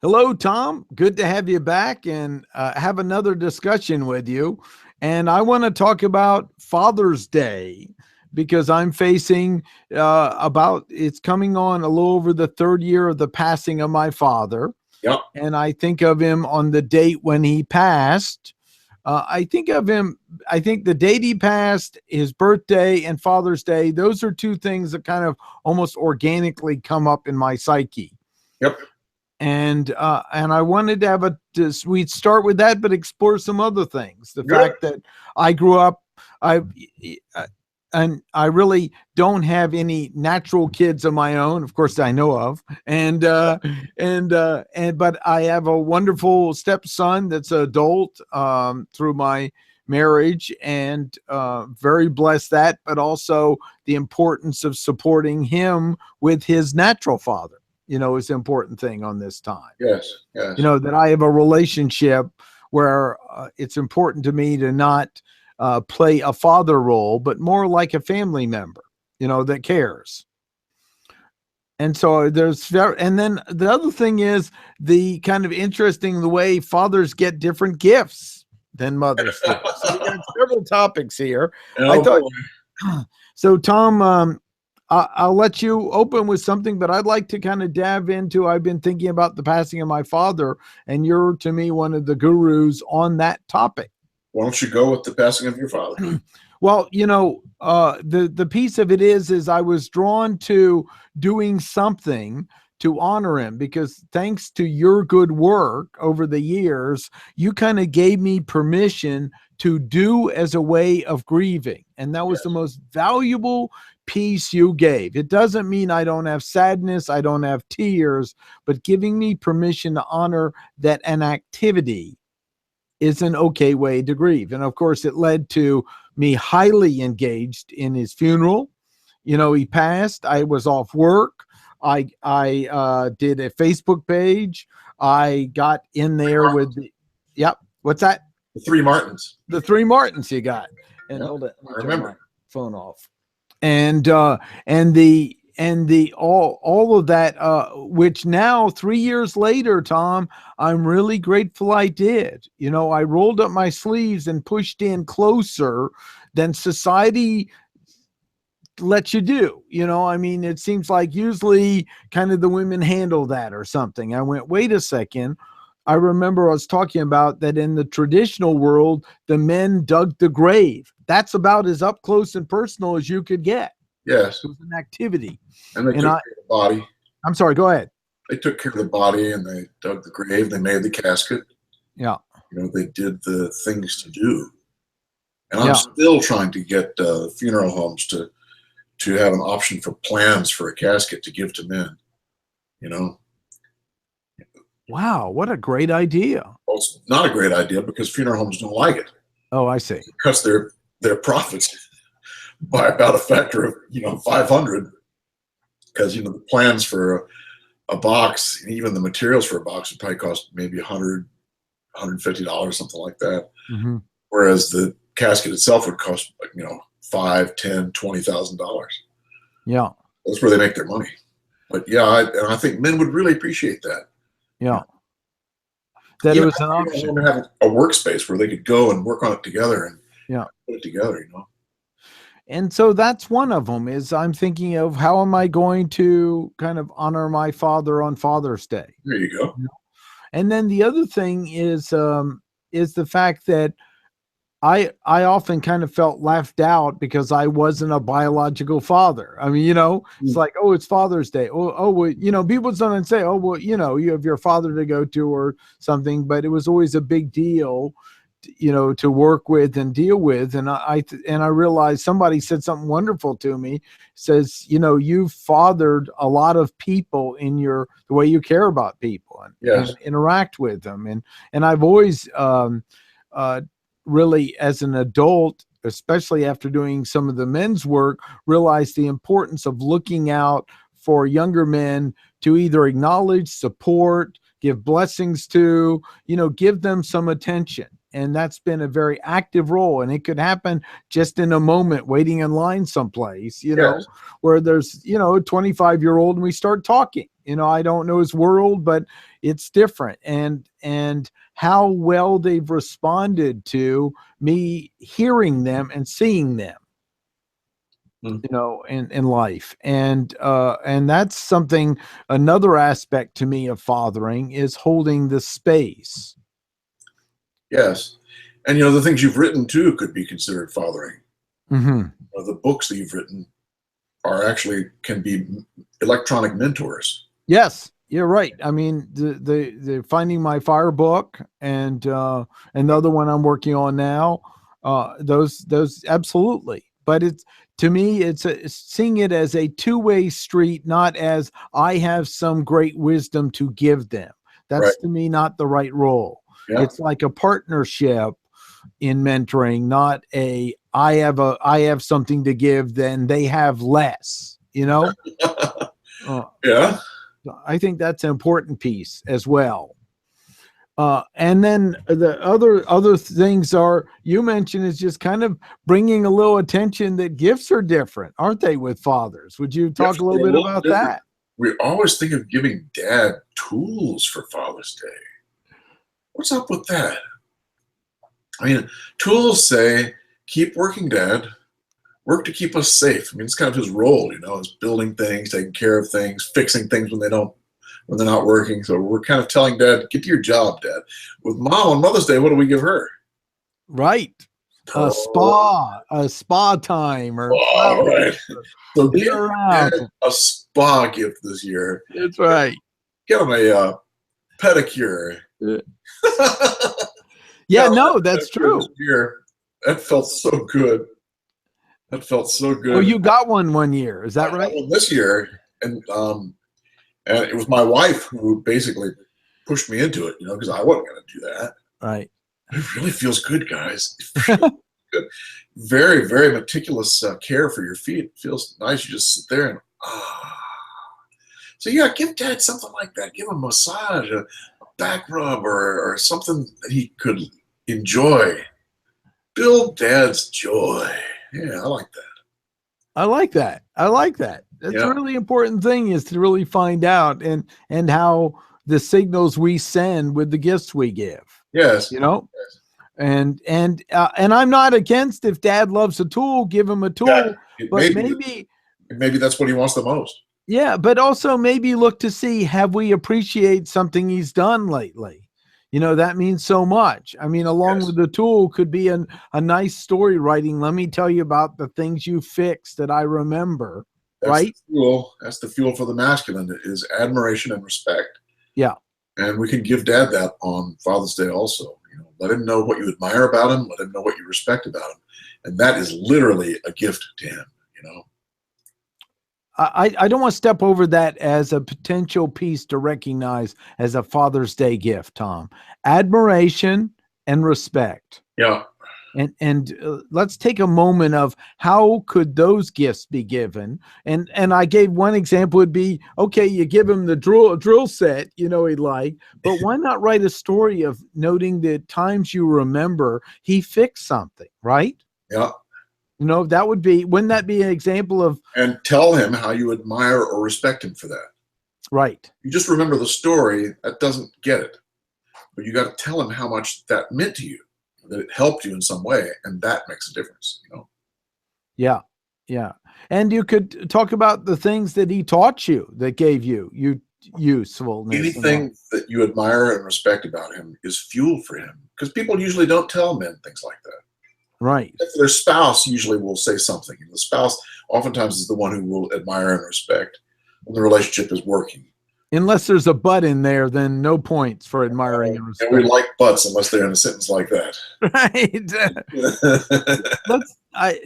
Hello, Tom. Good to have you back and have another discussion with you. And I want to talk about Father's Day because I'm facing it's coming on a little over the third year of the passing of my father. Yep. And I think of him on the date when he passed. I think of him, I think the date he passed, his birthday, and Father's Day, those are two things that kind of almost organically come up in my psyche. Yep. And I wanted to have we'd start with that, but explore some other things. The fact that I grew up, and I really don't have any natural kids of my own, of course I know of, but I have a wonderful stepson that's an adult through my marriage, and very blessed that, but also the importance of supporting him with his natural father. Is the important thing on this time. Yes. That I have a relationship where it's important to me to not play a father role, but more like a family member, that cares. And so and then the other thing is the kind of interesting the way fathers get different gifts than mothers do. So we got several topics here. So Tom, I'll let you open with something, but I'd like to kind of dive into, I've been thinking about the passing of my father, and you're, to me, one of the gurus on that topic. Why don't you go with the passing of your father? Well, the piece of it is I was drawn to doing something to honor him, because thanks to your good work over the years, you kind of gave me permission to do as a way of grieving. And that was the most valuable piece you gave. It doesn't mean I don't have sadness, I don't have tears, but giving me permission to honor that an activity is an okay way to grieve. And of course, it led to me highly engaged in his funeral. He passed. I was off work. I did a Facebook page. I got in there with what's that? The three Martins. The three Martins you got. And hold it. I remember. My phone off. And all of that, which now 3 years later, Tom, I'm really grateful I did. I rolled up my sleeves and pushed in closer than society lets you do. It seems like usually kind of the women handle that or something. I went, wait a second. I remember I was talking about that in the traditional world, the men dug the grave. That's about as up close and personal as you could get. Yes. It was an activity. And they took care of the body. I'm sorry, go ahead. They took care of the body and they dug the grave. They made the casket. Yeah. They did the things to do. And I'm still trying to get funeral homes to have an option for plans for a casket to give to men. Wow, what a great idea. Well, it's not a great idea because funeral homes don't like it. Oh, I see. Because their profits by about a factor of 500, because the plans for a box, and even the materials for a box would probably cost maybe $100, $150, something like that. Mm-hmm. Whereas the casket itself would cost $5,000, $10,000, $20,000. Yeah, that's where they make their money. But I think men would really appreciate that. Yeah, that it was an option. Have a workspace where they could go and work on it together and put it together. And so that's one of them. Is I'm thinking of how am I going to kind of honor my father on Father's Day? There you go. And then the other thing is the fact that I often kind of felt left out because I wasn't a biological father. It's like, oh, it's Father's Day. Well, people don't say, oh, well, you have your father to go to or something, but it was always a big deal, to work with and deal with. And I realized somebody said something wonderful to me, says, you've fathered a lot of people in the way you care about people and interact with them. And I've always, really, as an adult, especially after doing some of the men's work, realized the importance of looking out for younger men to either acknowledge, support, give blessings to, give them some attention. and that's been a very active role, and it could happen just in a moment waiting in line someplace, Yes. where there's, a 25-year-old and we start talking. I don't know his world, but it's different. And how well they've responded to me hearing them and seeing them, in life. And that's something, another aspect to me of fathering is holding the space. Yes. And, the things you've written too could be considered fathering. Mm-hmm. The books that you've written can be electronic mentors. Yes, you're right. I mean, the Finding My Fire book and the other one I'm working on now, those absolutely. But to me, it's seeing it as a two-way street, not as I have some great wisdom to give them. That's Right. to me not the right role. Yeah. It's like a partnership in mentoring, not a I have something to give, then they have less. Yeah. I think that's an important piece as well. And then the other things are, you mentioned, is just kind of bringing a little attention that gifts are different, aren't they, with fathers? Would you talk a little bit about that? We always think of giving dad tools for Father's Day. What's up with that? I mean, tools say, keep working, Dad. Work to keep us safe. I mean, it's kind of his role, is building things, taking care of things, fixing things when they're not working. So we're kind of telling Dad, get to your job, Dad. With Mom on Mother's Day, what do we give her? Right. A spa time, or right. So get Dad a spa gift this year. That's right. Get him a pedicure. Yeah, no, that's true. That felt so good. Oh, you got one year. Is that right? This year, and it was my wife who basically pushed me into it, because I wasn't going to do that. Right. It really feels good, guys. It feels good. Very, very meticulous care for your feet. It feels nice. You just sit there and So yeah, give Dad something like that. Give him a massage, a back rub, or something that he could enjoy. Build Dad's joy. Yeah, I like that. I like that. That's a really important thing, is to really find out and how the signals we send with the gifts we give. Yes. Yes. And I'm not against, if Dad loves a tool, give him a tool. Yeah, but maybe that's what he wants the most. Yeah, but also maybe look to see, have we appreciate something he's done lately? That means so much. I mean, along with the tool could be a nice story writing. Let me tell you about the things you fixed that I remember. Right? That's the fuel for the masculine, is admiration and respect. Yeah. And we can give Dad that on Father's Day also. Let him know what you admire about him. Let him know what you respect about him. And that is literally a gift to him, I don't want to step over that as a potential piece to recognize as a Father's Day gift, Tom. Admiration and respect. Yeah. And let's take a moment of how could those gifts be given. And I gave one example would be, okay, you give him the drill set, he'd like, but why not write a story of noting the times you remember he fixed something, right? Yeah. Wouldn't that be an example of? And tell him how you admire or respect him for that. Right. You just remember the story, that doesn't get it. But you got to tell him how much that meant to you, that it helped you in some way, and that makes a difference, Yeah. Yeah. And you could talk about the things that he taught you that gave you usefulness. Anything that you admire and respect about him is fuel for him, because people usually don't tell men things like that. Right. Their spouse usually will say something, and the spouse oftentimes is the one who will admire and respect when the relationship is working. Unless there's a but in there, then no points for admiring and respect. And we like buts unless they're in a sentence like that. Right. Let's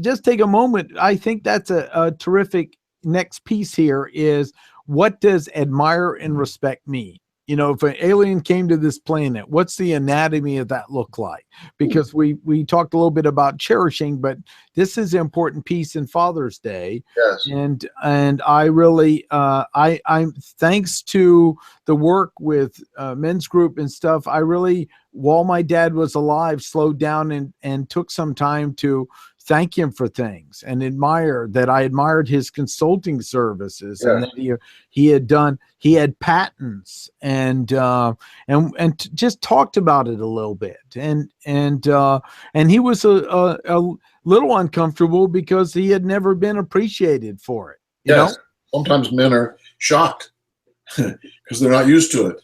just take a moment. I think that's a terrific next piece here is, what does admire and respect mean? You know, if an alien came to this planet, what's the anatomy of that look like? Because we talked a little bit about cherishing, but this is an important piece in Father's Day. Yes. And I really I'm thanks to the work with men's group and stuff, I really, while my dad was alive, slowed down and took some time to thank him for things and I admired his consulting services, Yes. and that he had patents and just talked about it a little bit, and he was a little uncomfortable because he had never been appreciated for it. You know? Sometimes men are shocked because they're not used to it.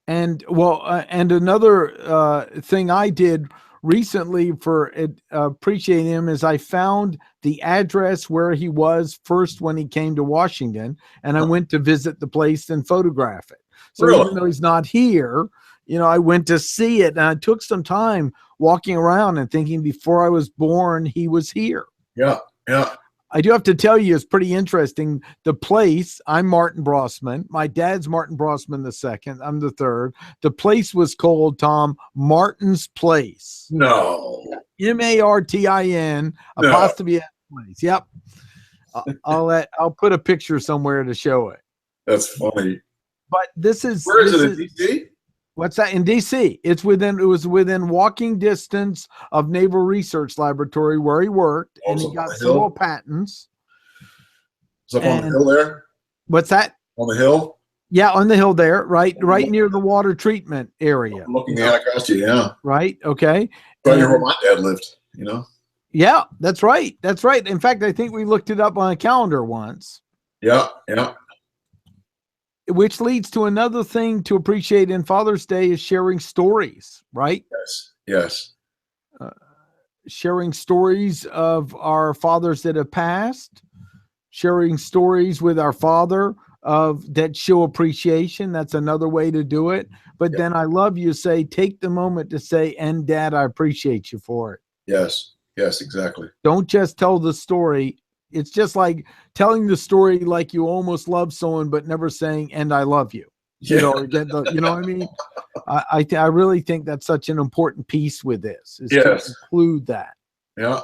And and another thing I did recently for appreciating him is I found the address where he was first when he came to Washington, and I went to visit the place and photograph it. So Really? even though he's not here, you know, I went to see it, and I took some time walking around and thinking before I was born, he was here. Yeah, yeah. I do have to tell you, it's pretty interesting. The place, I'm Martin Brossman. My dad's Martin Brossman the second. I'm the third. The place was called, Tom, Martin's Place. No. Martin apostrophe S place. Yep. I'll put a picture somewhere to show it. That's funny. But this is where is it in DC? What's that? In DC. It was within walking distance of Naval Research Laboratory where he worked, and he got several patents. Is up on the hill there? What's that? On the hill? Yeah, on the hill there, right near the water treatment area. I'm looking at Anacostia, yeah. Right. Okay. Right near where my dad lived, you know? Yeah, that's right. That's right. In fact, I think we looked it up on a calendar once. Yeah, yeah. Which leads to another thing to appreciate in Father's Day is sharing stories, right? Yes, yes. Sharing stories of our fathers that have passed, sharing stories with our father that show appreciation. That's another way to do it. But then I love you say, take the moment to say, and Dad, I appreciate you for it. Yes, yes, exactly. Don't just tell the story. It's just like telling the story like you almost love someone, but never saying, and I love you. Yeah. You know what I mean? I really think that's such an important piece with this, is to include that. Yeah.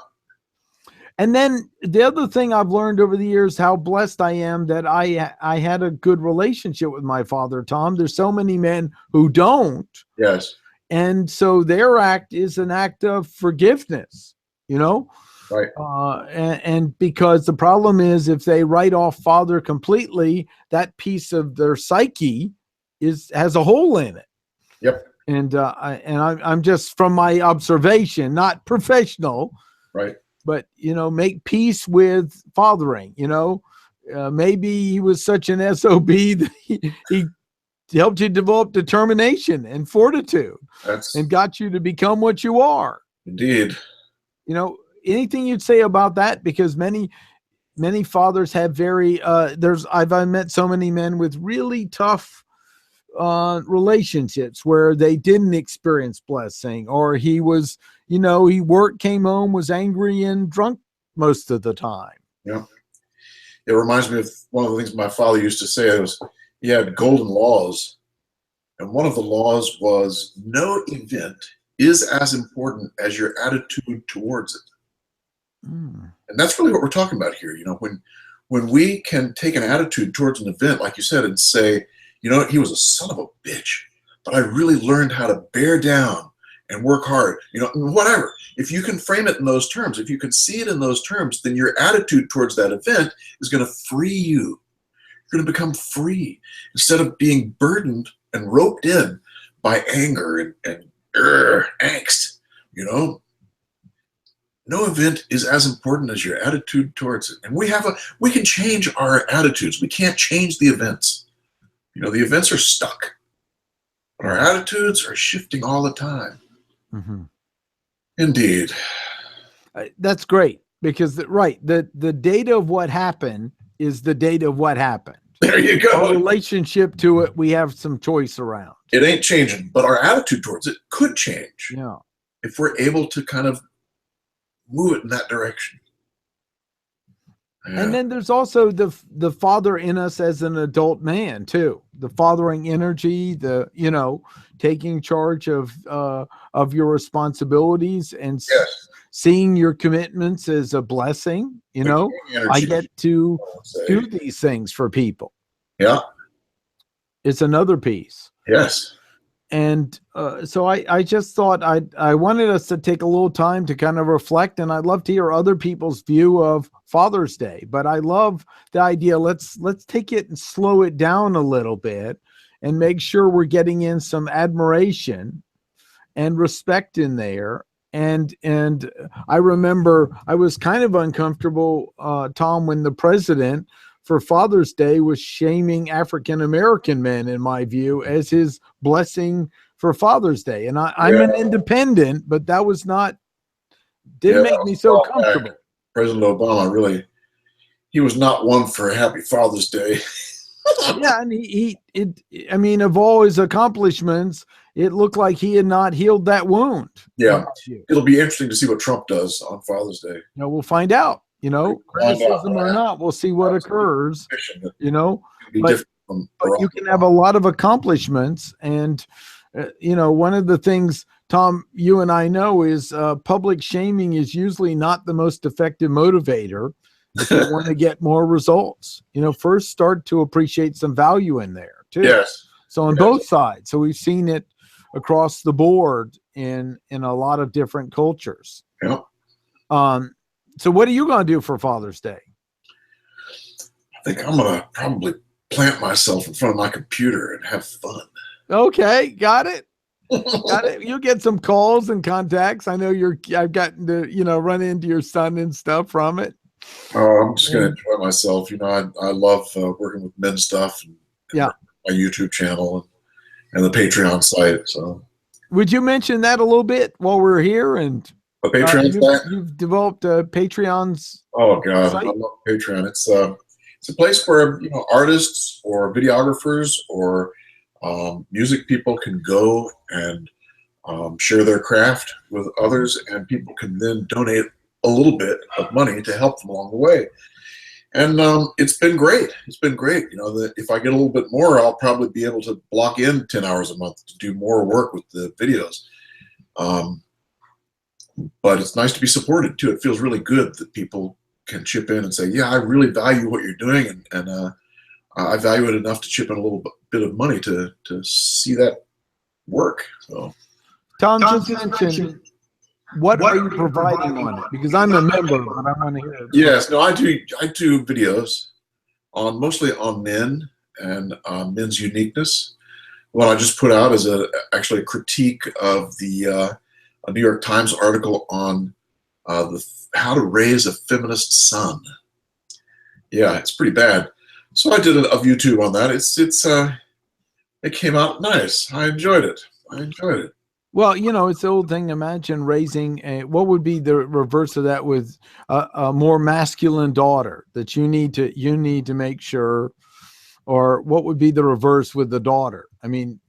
And then the other thing I've learned over the years, how blessed I am that I had a good relationship with my father, Tom. There's so many men who don't. Yes. And so their act is an act of forgiveness, you know? Right. And because the problem is, if they write off father completely, that piece of their psyche has a hole in it. Yep. And I'm just, from my observation, not professional, right? But make peace with fathering. Maybe he was such an SOB that he helped you develop determination and fortitude, and got you to become what you are. Indeed. Anything you'd say about that? Because many fathers have very I've met so many men with really tough relationships where they didn't experience blessing, or he was, he worked, came home, was angry and drunk most of the time. Yeah. It reminds me of one of the things my father used to say. He had golden laws, and one of the laws was no event is as important as your attitude towards it. And that's really what we're talking about here. When we can take an attitude towards an event, like you said, and say, he was a son of a bitch, but I really learned how to bear down and work hard, whatever. If you can frame it in those terms, if you can see it in those terms, then your attitude towards that event is going to free you. You're going to become free instead of being burdened and roped in by anger and angst, No event is as important as your attitude towards it. And we can change our attitudes. We can't change the events. The events are stuck. But our attitudes are shifting all the time. Mm-hmm. Indeed. That's great, because the data of what happened is the data of what happened. There you go. Our relationship to it, we have some choice around. It ain't changing, but our attitude towards it could change. Yeah. If we're able to kind of move it in that direction. And Yeah. then there's also the father in us as an adult man too. The fathering energy, taking charge of your responsibilities and Yes. seeing your commitments as a blessing. The king I energy, get to I would say. do these things for people. Yeah. It's another piece. Yes. And so I just thought I wanted us to take a little time to kind of reflect, and I'd love to hear other people's view of Father's Day. But I love the idea. Let's take it and slow it down a little bit and make sure we're getting in some admiration and respect in there. And I remember I was kind of uncomfortable, Tom, when the president for Father's Day was shaming African American men, in my view, as his blessing for Father's Day. And I'm an independent, but that was not Yeah, didn't that make was me a so while back. comfortable. President Obama really, he was not one for a happy Father's Day. Yeah, and I mean, of all his accomplishments, it looked like he had not healed that wound. Yeah. It'll be interesting to see what Trump does on Father's Day. We'll find out. Criticism or not, we'll see what occurs. But you can have a lot of accomplishments, and one of the things, Tom, you and I know is public shaming is usually not the most effective motivator if you want to get more results. First start to appreciate some value in there too. Yes. So on both sides. So we've seen it across the board in a lot of different cultures. Yeah. So what are you going to do for Father's Day? I think I'm going to probably plant myself in front of my computer and have fun. Okay, got it. Got it. You get some calls and contacts. I know I've gotten to, run into your son and stuff from it. Oh, I'm just going to enjoy myself. I love working with men stuff and my YouTube channel and the Patreon site. So would you mention that a little bit while we're here? And the Patreon site? You've developed Patreon's. Oh God, site? I love Patreon. It's a place where artists or videographers or music people can go and share their craft with others, and people can then donate a little bit of money to help them along the way. And it's been great. It's been great. That if I get a little bit more, I'll probably be able to block in 10 hours a month to do more work with the videos. But it's nice to be supported too. It feels really good that people can chip in and say, yeah, I really value what you're doing, and I value it enough to chip in a little bit of money to see that work. So, Tom just mentioned, what are you providing on it? Because I'm a member, but I want to hear it. Yes, no, I do videos mostly on men and men's uniqueness. What I just put out is actually a critique of the a New York Times article on how to raise a feminist son. Yeah, it's pretty bad. So I did a YouTube on that. It came out nice. I enjoyed it. Well, it's the old thing. Imagine raising what would be the reverse of that with a more masculine daughter that you need to make sure, or what would be the reverse with the daughter? I mean,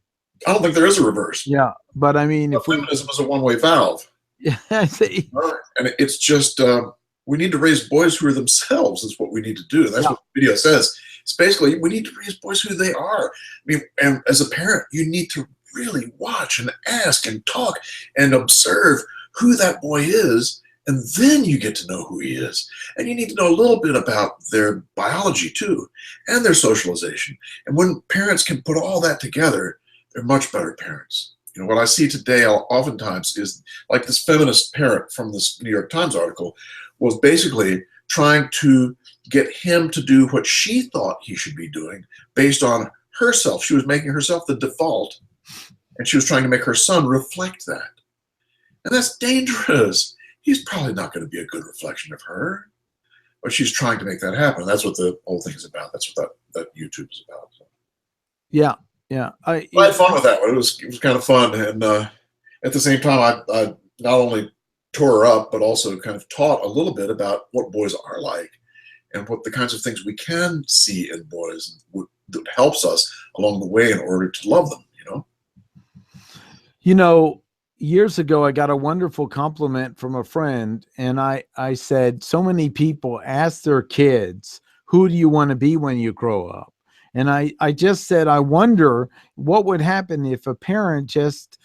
I don't think there is a reverse. Yeah, but I mean, if feminism is a one-way valve. Yeah, I see. And it's just we need to raise boys who are themselves. Is what we need to do. And that's what the video says. It's basically we need to raise boys who they are. I mean, and as a parent, you need to really watch and ask and talk and observe who that boy is, and then you get to know who he is. And you need to know a little bit about their biology too, and their socialization. And when parents can put all that together, they're much better parents. What I see today oftentimes is like this feminist parent from this New York Times article was basically trying to get him to do what she thought he should be doing based on herself. She was making herself the default, and she was trying to make her son reflect that. And that's dangerous. He's probably not going to be a good reflection of her, but she's trying to make that happen. And that's what the whole thing is about. That's what that YouTube is about. So. Yeah. Yeah. I had fun with that one. It was kind of fun. And at the same time, I not only tore her up, but also kind of taught a little bit about what boys are like and what the kinds of things we can see in boys and that helps us along the way in order to love them, years ago, I got a wonderful compliment from a friend, and I said, so many people ask their kids, who do you want to be when you grow up? And I just said, I wonder what would happen if a parent just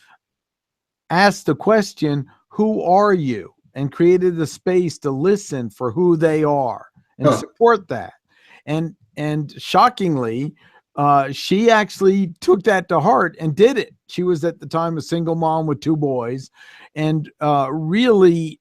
asked the question, who are you? And created the space to listen for who they are and Huh. support that. And shockingly, she actually took that to heart and did it. She was at the time a single mom with two boys, and really,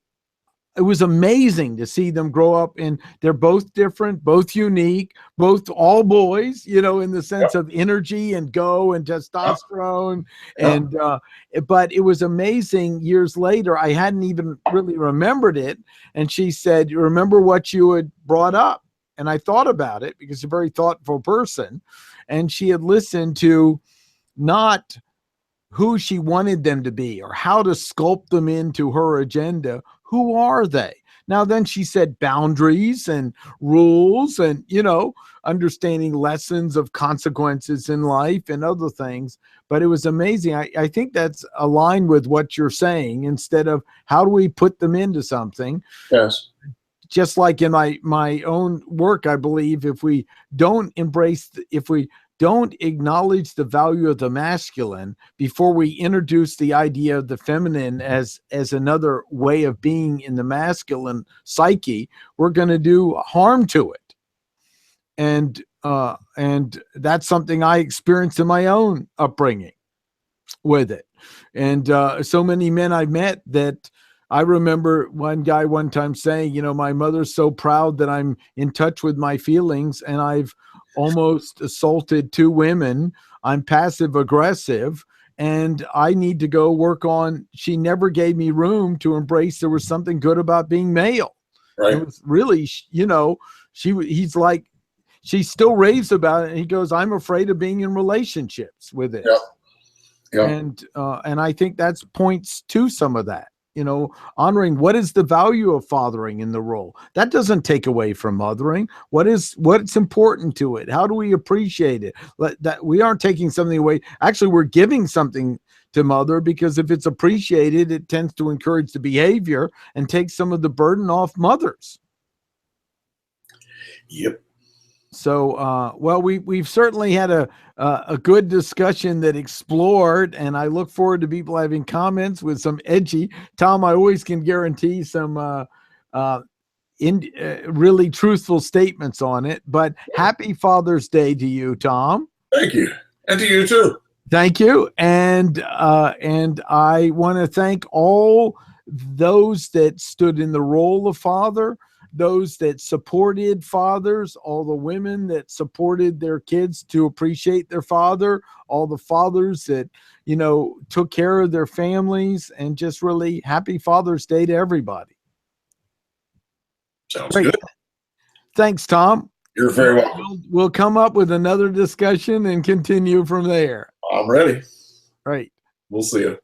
it was amazing to see them grow up. And they're both different, both unique, both all boys, in the sense Yep. of energy and go and Yep. testosterone. Yep. And but it was amazing. Years later, I hadn't even really remembered it, and she said, you remember what you had brought up? And I thought about it, because she's a very thoughtful person, and she had listened to not who she wanted them to be or how to sculpt them into her agenda. Who are they? Now, then she said boundaries and rules and, understanding lessons of consequences in life and other things. But it was amazing. I think that's aligned with what you're saying. Instead of how do we put them into something, Yes. just like in my own work, I believe if we don't if we don't acknowledge the value of the masculine before we introduce the idea of the feminine as another way of being in the masculine psyche, we're going to do harm to it. And that's something I experienced in my own upbringing with it. And so many men I met that I remember one guy one time saying, my mother's so proud that I'm in touch with my feelings, and I've almost assaulted two women. I'm passive aggressive, and I need to go work on. She never gave me room to embrace there was something good about being male. Right. It was really, he's like, she still raves about it. And he goes, I'm afraid of being in relationships with it. Yep. Yep. And I think that's points to some of that, honoring what is the value of fathering in the role. That doesn't take away from mothering. What's important to it? How do we appreciate it? That we aren't taking something away. Actually, we're giving something to mother, because if it's appreciated, it tends to encourage the behavior and take some of the burden off mothers. Yep. So, well, we've certainly had a good discussion that explored, and I look forward to people having comments with some edgy. Tom, I always can guarantee some really truthful statements on it. But happy Father's Day to you, Tom. Thank you, and to you too. Thank you, and I want to thank all those that stood in the role of father, those that supported fathers, all the women that supported their kids to appreciate their father, all the fathers that, took care of their families, and just really happy Father's Day to everybody. Sounds good. Thanks, Tom. You're very welcome. We'll come up with another discussion and continue from there. I'm ready. Right. We'll see you.